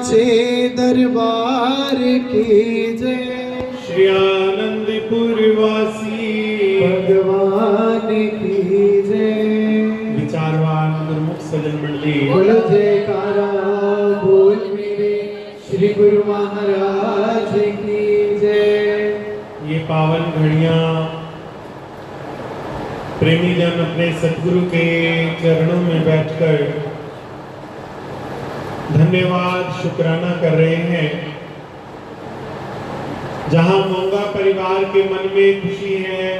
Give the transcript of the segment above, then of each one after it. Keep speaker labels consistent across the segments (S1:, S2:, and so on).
S1: साचे दरबार की जय।
S2: श्री आनंदपुर वासी
S1: भगवान की जय।
S2: विचारवान गुरुमुख सज्जन मंडली
S1: बोलो जयकारा बोल मेरे श्री गुरु महाराज की जय।
S2: ये पावन घड़ियां प्रेमी जन अपने सतगुरु के चरणों में बैठकर धन्यवाद शुक्राना कर रहे हैं। जहां मोंगा परिवार के मन में खुशी है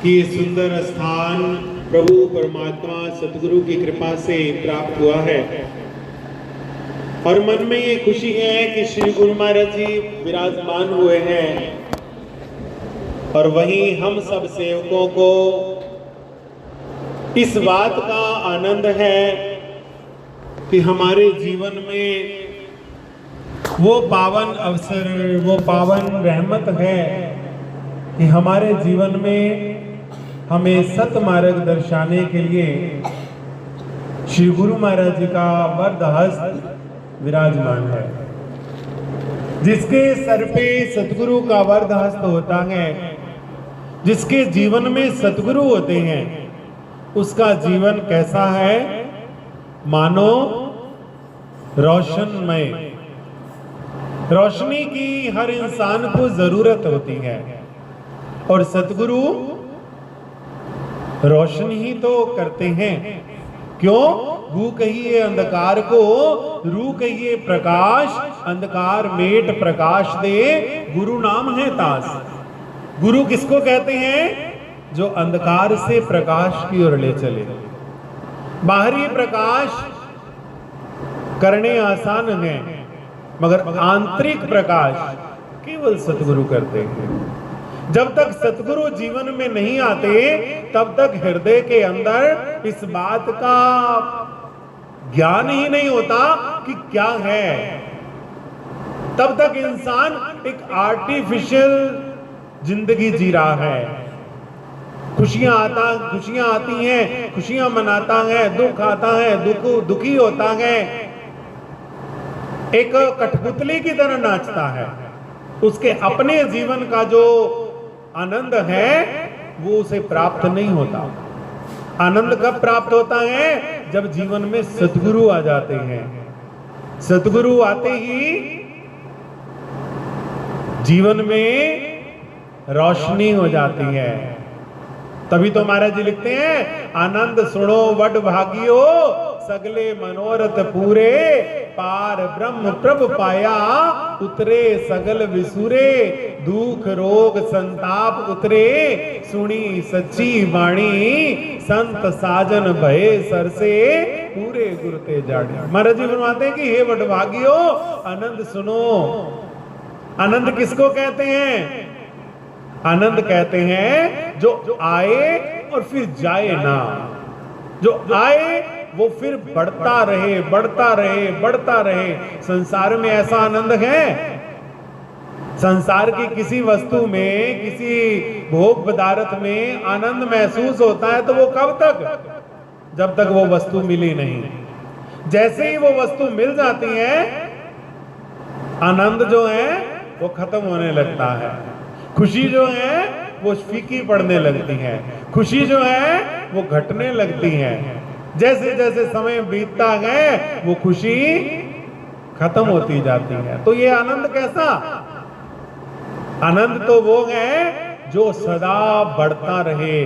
S2: कि ये सुंदर स्थान प्रभु परमात्मा सतगुरु की कृपा से प्राप्त हुआ है, और मन में ये खुशी है कि श्री गुरु महाराज जी विराजमान हुए हैं, और वहीं हम सब सेवकों को इस बात का आनंद है कि हमारे जीवन में वो पावन अवसर, वो पावन रहमत है कि हमारे जीवन में हमें सतमार्ग दर्शाने के लिए श्री गुरु महाराज जी का वरद हस्त विराजमान है। जिसके सर पे सतगुरु का वरद हस्त होता है, जिसके जीवन में सतगुरु होते हैं, उसका जीवन कैसा है? मानो रोशनमय। रोशनी की हर इंसान को जरूरत होती है, और सतगुरु रोशनी ही तो करते हैं। क्यों? रू कहिए अंधकार को, रू कहिए प्रकाश, अंधकार मेट प्रकाश दे, गुरु नाम है तास। गुरु किसको कहते हैं? जो अंधकार से प्रकाश की ओर ले चले। बाहरी प्रकाश करने आसान है, मगर आंतरिक प्रकाश केवल सतगुरु करते हैं। जब तक सतगुरु जीवन में नहीं आते, तब तक हृदय के अंदर इस बात का ज्ञान ही नहीं होता कि क्या है। तब तक इंसान एक आर्टिफिशियल जिंदगी जी रहा है। खुशियां आती हैं, खुशियां मनाता है, दुख आता है, दुखी होता है, एक कठपुतली की तरह नाचता है। उसके अपने जीवन का जो आनंद है वो उसे प्राप्त नहीं होता। आनंद कब प्राप्त होता है? जब जीवन में सतगुरु आ जाते हैं। सतगुरु आते ही जीवन में रोशनी हो जाती है। तभी तो महाराज जी लिखते हैं, आनंद सुनो वड भागियो, सगले मनोरथ पूरे, पार ब्रह्म प्रभ पाया, उतरे सगल विसुरे, दुख रोग संताप उतरे, सुनी सच्ची वाणी, संत साजन भये सरसे, पूरे गुरते जाड़े। महाराज जी फरमाते हैं कि हे वडभागियो, आनंद सुनो। आनंद किसको कहते हैं? आनंद कहते हैं जो आए और फिर जाए ना। जो आए वो फिर बढ़ता रहे, बढ़ता रहे, बढ़ता रहे। संसार में ऐसा आनंद है? संसार की किसी वस्तु में, किसी भोग पदार्थ में आनंद महसूस होता है तो वो कब तक? जब तक वो वस्तु मिली नहीं। जैसे ही वो वस्तु मिल जाती है, आनंद जो है वो खत्म होने लगता है। खुशी जो है वो फीकी पड़ने लगती है। खुशी जो है वो घटने लगती है। जैसे जैसे समय बीतता है वो खुशी खत्म होती जाती है। तो ये आनंद कैसा? आनंद तो वो है जो सदा बढ़ता रहे,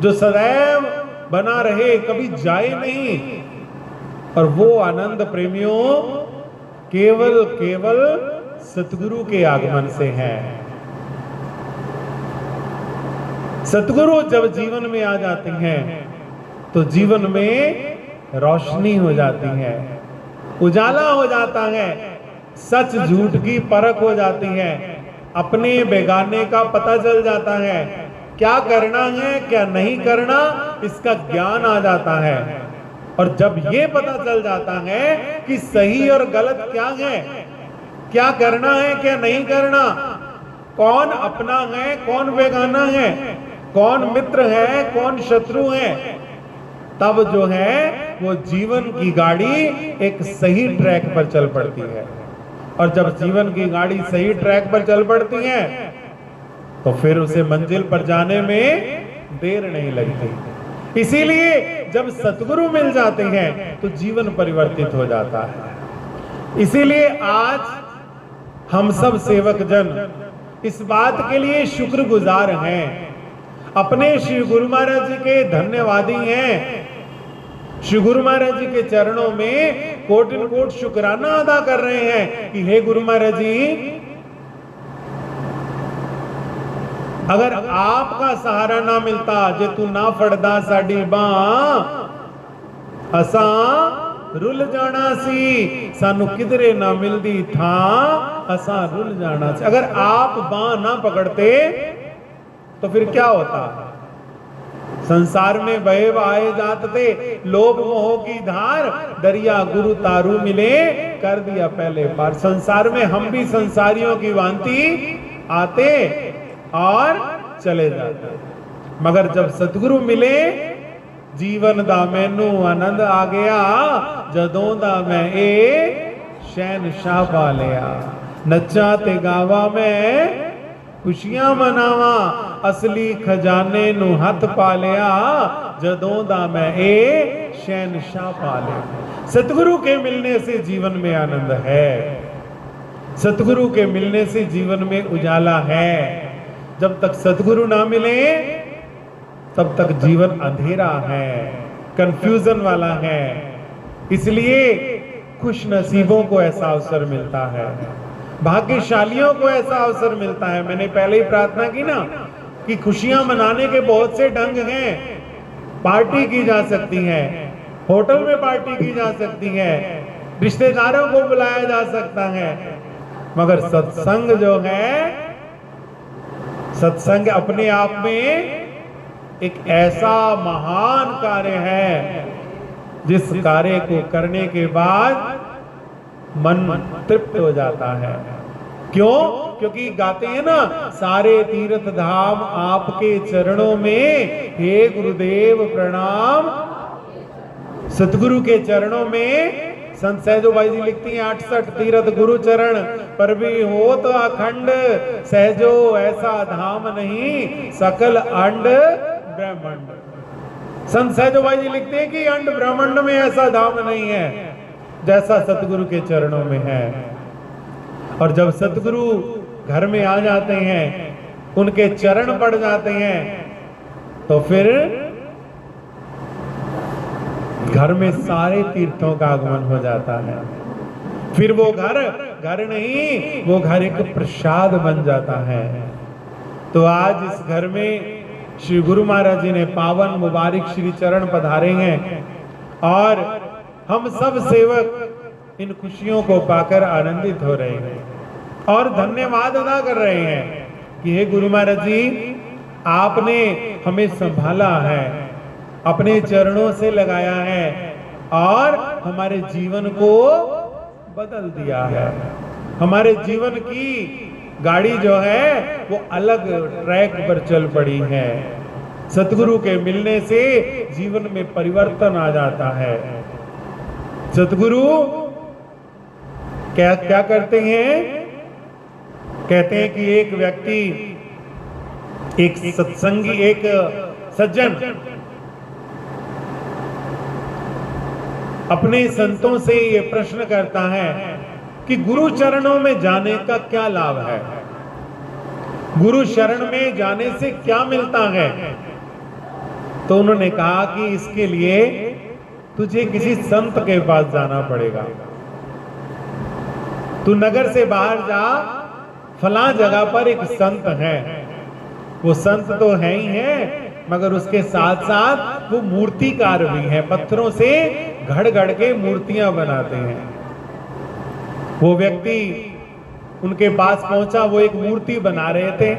S2: जो सदैव बना रहे, कभी जाए नहीं। और वो आनंद प्रेमियों केवल सतगुरु के आगमन से है। सतगुरु जब जीवन में आ जाते हैं तो जीवन में रोशनी हो जाती है, उजाला हो जाता है, सच झूठ की परख हो जाती है, अपने बेगाने का पता चल जाता है, क्या करना है क्या नहीं करना इसका ज्ञान आ जाता है। और जब ये पता चल जाता है कि सही और गलत क्या है, क्या करना है क्या नहीं करना, कौन अपना है कौन बेगाना है, कौन मित्र है कौन शत्रु है, तब जो है वो जीवन की गाड़ी एक सही ट्रैक पर चल पड़ती है। और जब जीवन की गाड़ी सही ट्रैक पर चल पड़ती है तो फिर उसे मंजिल पर जाने में देर नहीं लगती। इसीलिए जब सतगुरु मिल जाते हैं तो जीवन परिवर्तित हो जाता है। इसीलिए आज हम सब सेवक जन इस बात के लिए शुक्रगुजार हैं, अपने श्री गुरु महाराज जी के धन्यवादी हैं। श्री गुरु महाराज जी के चरणों में कोटिन कोट शुक्राना अदा कर रहे हैं कि हे गुरु महाराज जी, अगर आपका सहारा ना मिलता, जे तू ना फड़दा साडी बां, असा रुल जाना सी, सानू किधरे ना मिलदी था, असा रुल जाना सी। अगर आप बां ना पकड़ते तो फिर क्या होता? संसार में बहे आए जात थे, लोभ मोह की धार, दरिया गुरु तारू मिले, कर दिया पहले पार। संसार में हम भी संसारियों की भांति आते और चले जाते, मगर जब सतगुरु मिले, जीवन दा मैनू आनंद आ गया, जदों दा मैं ए शहनशाह पा लिया। नच्चा ते गावा मैं खुशियां मनावा, असली खजाने नू हथ पा लिया, जदों दा मैं ए शहनशाह पा लिया। सतगुरु के मिलने से जीवन में आनंद है, सतगुरु के मिलने से जीवन में उजाला है। जब तक सतगुरु ना मिले तब तक जीवन अंधेरा है, कंफ्यूजन वाला है। इसलिए खुश नसीबों को ऐसा अवसर मिलता है, भाग्यशालियों को ऐसा अवसर मिलता है। मैंने पहले ही प्रार्थना की ना कि खुशियां मनाने के बहुत से ढंग हैं। पार्टी की जा सकती है, होटल में पार्टी की जा सकती है, रिश्तेदारों को बुलाया जा सकता है, मगर सत्संग जो है, सत्संग अपने आप में एक ऐसा महान कार्य है जिस कार्य को करने के बाद मन तृप्त हो जाता है। क्यों? क्योंकि गाते हैं ना, सारे तीर्थ धाम आपके चरणों में, हे गुरुदेव प्रणाम। सतगुरु के चरणों में संत सहजो भाई जी लिखती हैं, 68 तीर्थ गुरु चरण पर भी हो तो अखंड, सहजो ऐसा धाम नहीं, सकल अंड ब्रह्मांड। संत सहजो भाई जी लिखते हैं कि अंड ब्रह्मांड में ऐसा धाम नहीं है जैसा सतगुरु के चरणों में है। और जब सतगुरु घर में आ जाते हैं, उनके चरण पड़ जाते हैं, तो फिर घर में सारे तीर्थों का आगमन हो जाता है। फिर वो घर घर नहीं, वो घर एक प्रसाद बन जाता है। तो आज इस घर में श्री गुरु महाराज जी ने पावन मुबारक श्री चरण पधारे हैं और हम सब सेवक इन खुशियों को पाकर आनंदित हो रहे हैं और धन्यवाद अदा कर रहे हैं कि हे गुरु महाराज जी, आपने हमें संभाला है, अपने चरणों से लगाया है और हमारे जीवन को बदल दिया है। हमारे जीवन की गाड़ी जो है वो अलग ट्रैक पर चल पड़ी है। सतगुरु के मिलने से जीवन में परिवर्तन आ जाता है। सतगुरु क्या क्या करते हैं? कहते हैं कि एक व्यक्ति, एक सत्संगी, एक सज्जन अपने संतों से ये प्रश्न करता है कि गुरु चरणों में जाने का क्या लाभ है, गुरु शरण में जाने से क्या मिलता है। तो उन्होंने कहा कि इसके लिए तुझे किसी संत के पास जाना पड़ेगा। तू नगर से बाहर जा, फलां जगह पर एक संत है। वो संत तो है ही है, मगर उसके साथ साथ वो मूर्तिकार भी है, पत्थरों से घड़ घड़ के मूर्तियां बनाते हैं। वो व्यक्ति उनके पास पहुंचा, वो एक मूर्ति बना रहे थे।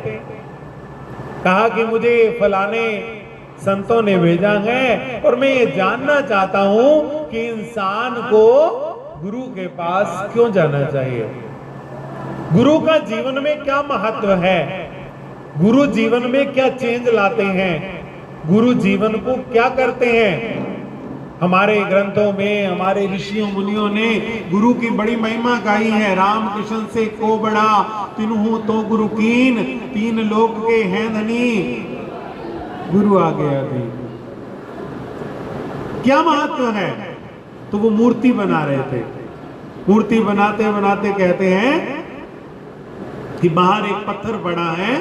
S2: कहा कि मुझे फलाने संतों ने भेजा है और मैं ये जानना चाहता हूं कि इंसान को गुरु के पास क्यों जाना चाहिए, गुरु का जीवन में क्या महत्व है, गुरु जीवन में क्या चेंज लाते हैं, गुरु जीवन को क्या करते हैं। हमारे ग्रंथों में हमारे ऋषियों मुनियों ने गुरु की बड़ी महिमा गाई है। राम कृष्ण से को बड़ा तिन्हु तो गुरु कीन, तीन लोक के हैं धनी गुरु आ गया थी। क्या महत्व है? तो वो मूर्ति बना रहे थे। मूर्ति बनाते बनाते कहते हैं कि बाहर एक पत्थर पड़ा है,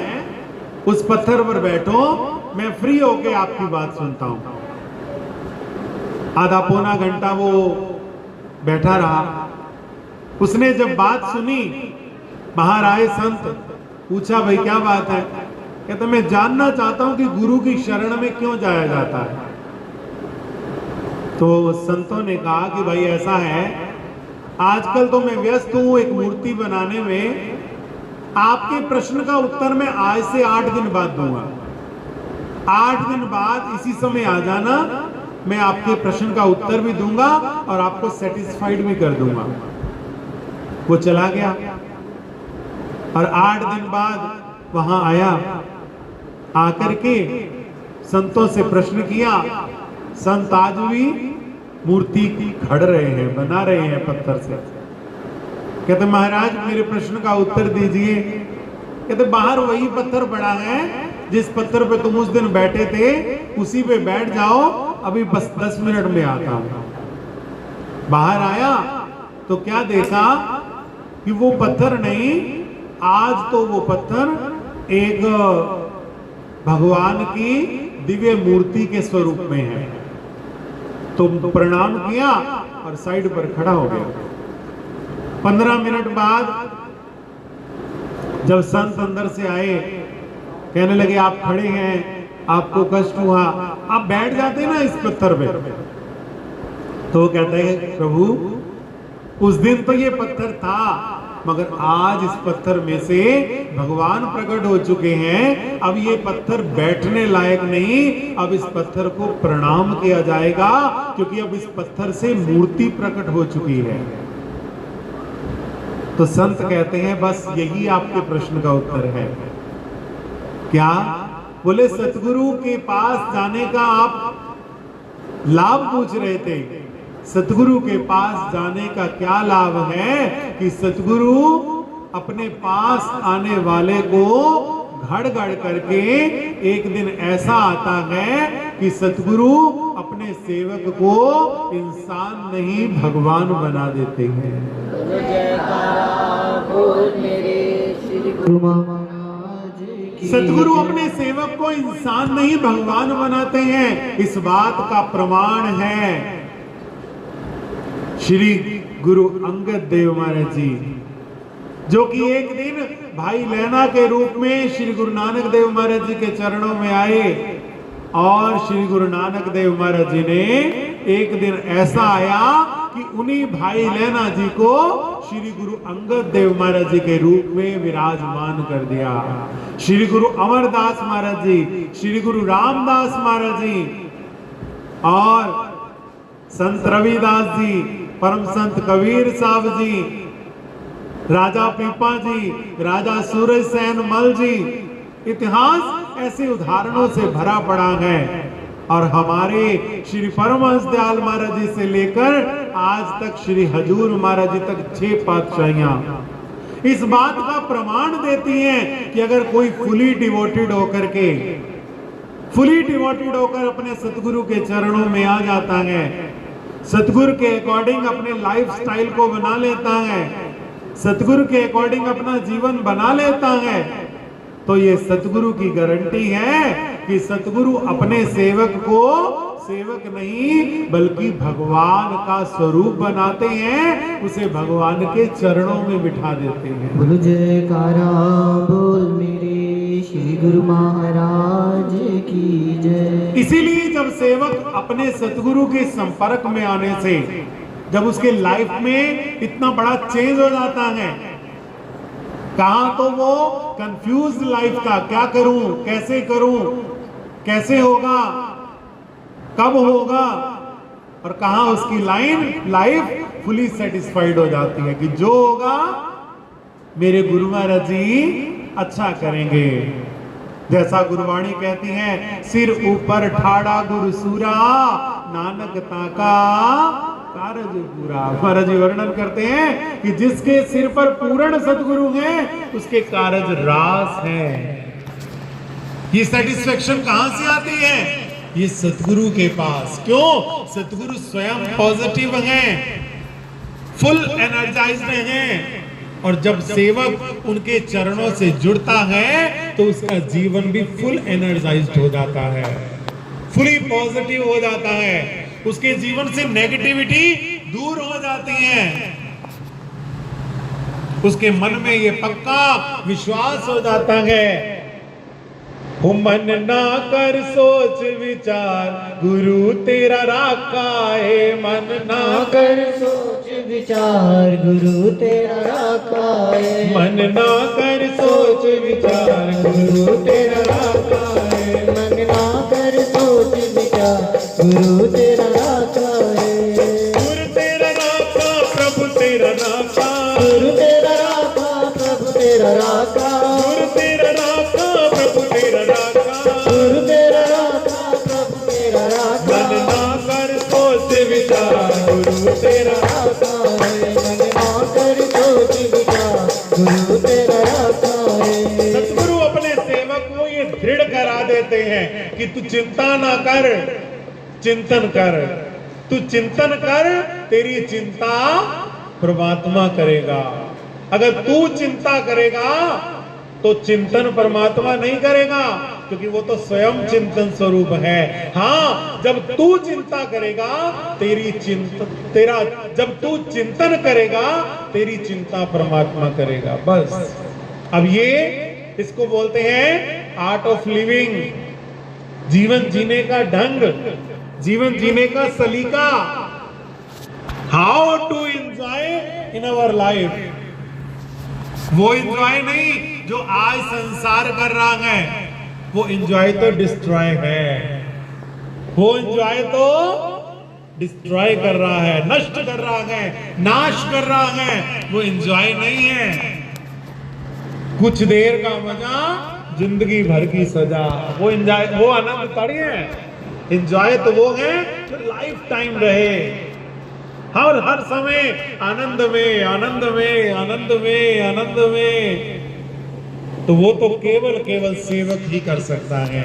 S2: उस पत्थर पर बैठो, मैं फ्री होके आपकी बात सुनता हूं। आधा पौना घंटा वो बैठा रहा। उसने जब बात सुनी, बाहर आए संत, पूछा भाई क्या बात है? कहते मैं जानना चाहता हूं कि गुरु की शरण में क्यों जाया जाता है। तो संतों ने कहा कि भाई ऐसा है, आजकल तो मैं व्यस्त हूं एक मूर्ति बनाने में, आपके प्रश्न का उत्तर मैं आज से 8 दिन बाद दूंगा। 8 दिन बाद इसी समय आ जाना, मैं आपके प्रश्न का उत्तर भी दूंगा और आपको सेटिस्फाइड भी कर दूंगा। वो चला गया और 8 दिन बाद वहां आया। आकर के संतों से प्रश्न किया। संत आज भी मूर्ति खड़ रहे हैं, बना रहे हैं पत्थर से। कहते महाराज मेरे प्रश्न का उत्तर दीजिए। कहते बाहर वही पत्थर पड़ा है जिस पत्थर पे तुम उस दिन बैठे थे, उसी पे बैठ जाओ, अभी बस 10 मिनट में आता हूं। बाहर आया तो क्या देखा कि वो पत्थर नहीं, आज तो वो पत्थर एक भगवान की दिव्य मूर्ति के स्वरूप में है। तो प्रणाम किया और साइड पर खड़ा हो गया। 15 मिनट बाद जब संत अंदर से आए, कहने लगे आप खड़े हैं, आपको कष्ट हुआ, आप बैठ जाते ना इस पत्थर पे। तो कहते हैं प्रभु उस दिन तो ये पत्थर था, मगर आज इस पत्थर में से भगवान प्रकट हो चुके हैं। अब ये पत्थर बैठने लायक नहीं, अब इस पत्थर को प्रणाम किया जाएगा, क्योंकि अब इस पत्थर से मूर्ति प्रकट हो चुकी है। तो संत कहते हैं बस यही आपके प्रश्न का उत्तर है। क्या? बोले सतगुरु के पास जाने का आप लाभ पूछ रहे थे। सतगुरु के पास जाने का क्या लाभ है कि सतगुरु अपने पास आने वाले को घड़ घड़ करके एक दिन ऐसा आता है कि सतगुरु अपने सेवक को इंसान नहीं भगवान बना देते हैं। सतगुरु अपने सेवक को इंसान नहीं भगवान बनाते हैं। इस बात का प्रमाण है श्री गुरु अंगद देव महाराज जी, जो कि एक दिन भाई लैना के रूप में श्री गुरु नानक देव महाराज जी के चरणों में आए। और श्री गुरु नानक देव महाराज जी ने एक दिन ऐसा आया कि उन्हीं भाई लैना जी को श्री गुरु अंगद देव महाराज जी के रूप में विराजमान कर दिया। श्री गुरु अमरदास महाराज जी, श्री गुरु रामदास महाराज जी और संत रविदास जी, परम संत कबीर साहब जी, राजा पीपा जी, राजा सूरज सेन मल जी, इतिहास ऐसे उदाहरणों से भरा पड़ा है। और हमारे श्री परमहंस दयाल महाराज जी से लेकर आज तक श्री हजूर महाराज जी तक 6 पातशाहियां इस बात का प्रमाण देती हैं कि अगर कोई फुली डिवोटेड होकर अपने सतगुरु के चरणों में आ जाता है, सतगुरु के अकॉर्डिंग अपने लाइफ स्टाइल को बना लेता है, सतगुरु के अकॉर्डिंग अपना जीवन बना लेता है, तो ये सतगुरु की गारंटी है कि सतगुरु अपने सेवक को सेवक नहीं बल्कि भगवान का स्वरूप बनाते हैं, उसे भगवान के चरणों में बिठा देते हैं।
S1: बोल जयकारा बोल मेरे श्री गुरु महाराज की जय।
S2: इसीलिए जब सेवक अपने सतगुरु के संपर्क में आने से जब उसके लाइफ में इतना बड़ा चेंज हो जाता है, कहां तो वो कंफ्यूज लाइफ का, क्या करूं, कैसे होगा, कब होगा, और कहां उसकी लाइफ फुली सेटिस्फाइड हो जाती है कि जो होगा मेरे गुरु महाराज जी अच्छा करेंगे। जैसा गुरुवाणी कहती है, सिर ऊपर ठाड़ा गुरु सूरा, नानकता का कारज पूरा। महाराज जी वर्णन करते हैं कि जिसके सिर पर पूर्ण सतगुरु हैं उसके कारज रास है। ये सेटिस्फेक्शन कहां से आती है? ये सतगुरु के पास। क्यों? सतगुरु स्वयं पॉजिटिव हैं, फुल एनर्जाइज्ड हैं, और जब सेवक उनके चरणों से जुड़ता है तो उसका जीवन भी फुल एनर्जाइज्ड हो जाता है, फुली पॉजिटिव हो जाता है, उसके जीवन से नेगेटिविटी दूर हो जाती है, उसके मन में ये पक्का विश्वास हो जाता है। मन ना कर सोच विचार गुरु तेरा राखा है, मन ना
S1: कर सोच विचार गुरु तेरा राखा है,
S2: मन ना कर सोच विचार गुरु तेरा राखा है,
S1: मन ना कर सोच विचार गुरु तेरा राखा है।
S2: गुरु तेरा राखा प्रभु तेरा राखा,
S1: गुरु तेरा राखा प्रभु तेरा राखा,
S2: गुरु तेरा राखा प्रभु तेरा राखा,
S1: गुरु तेरा राखा प्रभु तेरा राखा,
S2: मन ना कर सोच विचार गुरु तेरा
S1: राखा है, मन ना कर सोच विचार गुरु तेरा राखा है।
S2: सतगुरु अपने सेवक को ये दृढ़ करा देते हैं कि तू चिंता ना कर, चिंतन कर, तू चिंतन कर, तेरी चिंता परमात्मा करेगा। अगर तू चिंता करेगा तो चिंतन परमात्मा नहीं करेगा, क्योंकि वो तो स्वयं चिंतन स्वरूप है। हाँ, जब तू चिंता करेगा जब तू चिंतन करेगा तेरी चिंता परमात्मा करेगा। बस अब ये इसको बोलते हैं आर्ट ऑफ लिविंग, जीवन जीने का ढंग, जीवन जीने का सलीका, how to enjoy in our life. वो एंजॉय नहीं जो आज संसार कर रहा है, वो एंजॉय तो डिस्ट्रॉय है, वो एंजॉय तो डिस्ट्रॉय कर रहा है, नष्ट कर रहा है, नाश कर रहा है, वो एंजॉय नहीं है। कुछ देर का मजा जिंदगी भर की सजा, वो एंजॉय, वो आनंद थोड़ी है। एंजॉय तो वो है जो लाइफ टाइम रहे, हर समय आनंद में आनंद में आनंद में आनंद में। तो वो तो केवल सेवक ही कर सकता है।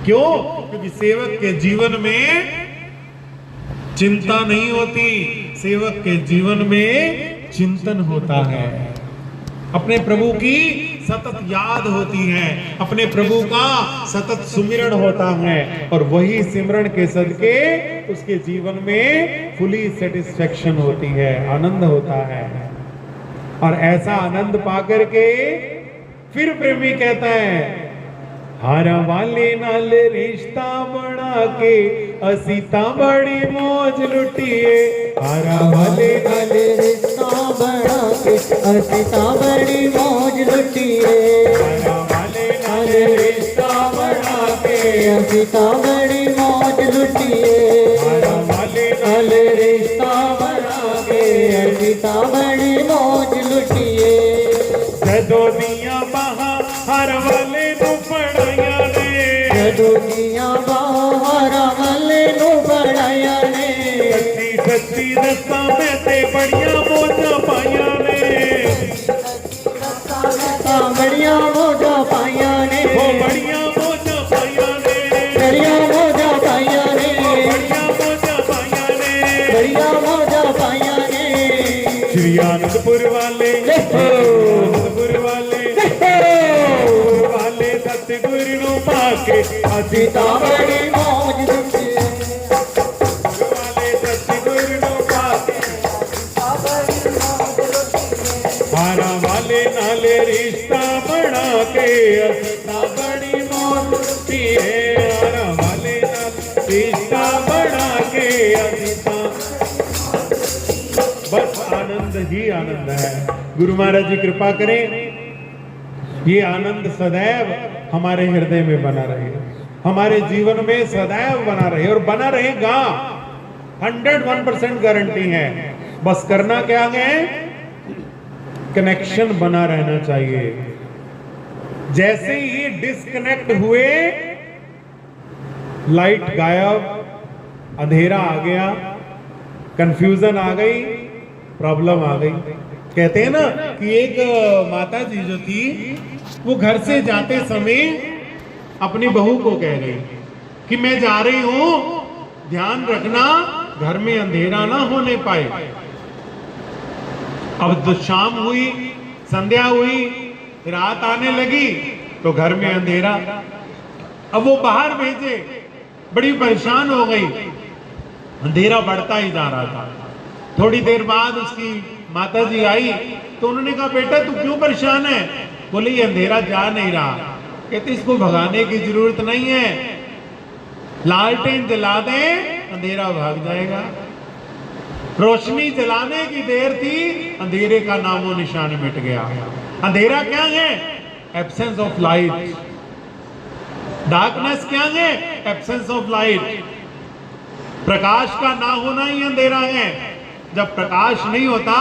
S2: क्यों? क्योंकि सेवक के जीवन में चिंता नहीं होती, सेवक के जीवन में चिंतन होता है, अपने प्रभु की सतत याद होती है, अपने प्रभु का सतत सुमिरन होता है, और वही सिमरन के सदके उसके जीवन में फुली सेटिस्फेक्शन होती है, आनंद होता है। और ऐसा आनंद पाकर के फिर प्रेमी कहता है, हारा वाले नाल रिश्ता बना के असीता बड़ी मौज लुटिए, हारा वाले नाल
S1: रिश्ता बना के असीता बड़ी मौज लुटिए,
S2: हारा वाले नाल रिश्ता बना के
S1: असीता बड़ी मौज लुटिए,
S2: हारा वाले
S1: नाल रिश्ता बना के असीता बड़ी मौज लुटिए।
S2: जदों दियां बाहां हर वाले नूं फड़ाइयां ने,
S1: जदों दियां बाहां हर वाले नूं फड़ाइयां ने,
S2: सच्ची सच्ची दसां मैं ते बड़ियां मौजां पाइयां ने,
S1: बड़ियां मौजां पाइयां ने,
S2: ओ बड़ियां मौजां पाइयां ने,
S1: बड़ियां मौजां पाइयां ने,
S2: बड़ियां मौजां पाइयां ने,
S1: बड़ियां मौजां पाइयां ने।
S2: श्री आनंदपुर वाले, आनंदपुर वाले सतगुरु नूं पाके
S1: असीता बड़ी मौज लुटिए,
S2: वाले सतगुरु नूं पाके हारा वाले नाले रिश्ता बना के असीता बड़ी मौज लुटिए, हारा वाले नाल रिश्ता बना के असीता। बस आनंद ही आनंद है। गुरु महाराज जी कृपा करें, ये आनंद सदैव हमारे हृदय में बना रहे, हमारे जीवन में सदैव बना रहे, और बना रहेगा, 101% गारंटी है। बस करना क्या है? कनेक्शन बना रहना चाहिए। जैसे ही डिस्कनेक्ट हुए, लाइट गायब, अंधेरा आ गया, कंफ्यूजन आ गई, प्रॉब्लम आ गई। कहते हैं ना कि एक माता जी जो थी वो घर से जाते समय अपनी बहू को कह गई कि मैं जा रही हूं, ध्यान रखना घर में अंधेरा ना होने पाए। अब तो शाम हुई, संध्या हुई, रात आने लगी तो घर में अंधेरा। अब वो बाहर भेजे, बड़ी परेशान हो गई, अंधेरा बढ़ता ही जा रहा था। थोड़ी देर बाद उसकी माता जी आई तो उन्होंने कहा बेटा तू क्यों परेशान है? बोले ये अंधेरा जा नहीं रहा। कहते इसको भगाने की जरूरत नहीं है, लालटेन जला दे अंधेरा भाग जाएगा। रोशनी जलाने की देर थी, अंधेरे का नामो निशान मिट गया। अंधेरा क्या है? Absence of light. डार्कनेस क्या है? Absence of light. प्रकाश का ना होना ही अंधेरा है। जब प्रकाश नहीं होता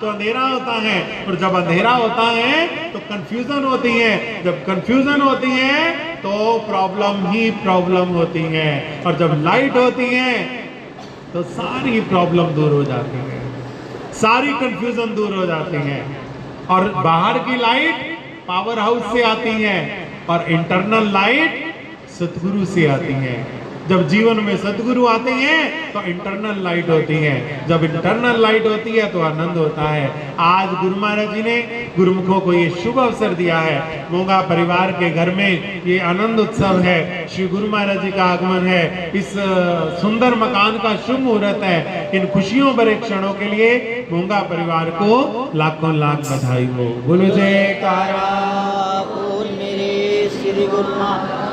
S2: तो अंधेरा होता है, और जब अंधेरा होता है तो कंफ्यूजन होती है। जब कंफ्यूजन होती है तो प्रॉब्लम ही प्रॉब्लम होती है, और जब लाइट होती है तो सारी प्रॉब्लम दूर हो जाती है, सारी कंफ्यूजन दूर हो जाती है। और बाहर की लाइट पावर हाउस से आती है और इंटरनल लाइट सतगुरु से आती है। जब जीवन में सतगुरु आते हैं तो इंटरनल लाइट होती है। जब इंटरनल लाइट होती है तो आनंद होता है। आज गुरु महाराज जी ने गुरुमुखों को ये शुभ अवसर दिया है। मोंगा परिवार के घर में ये आनंद उत्सव है, श्री गुरु महाराज जी का आगमन है। इस सुंदर मकान का शुभ मुहूर्त है। इन खुशियों भरे क्षणों के लिए मोंगा परिवार को लाखों लाख बधाई हो। बोलो जयकारा।
S3: बोल मेरे श्री गुरु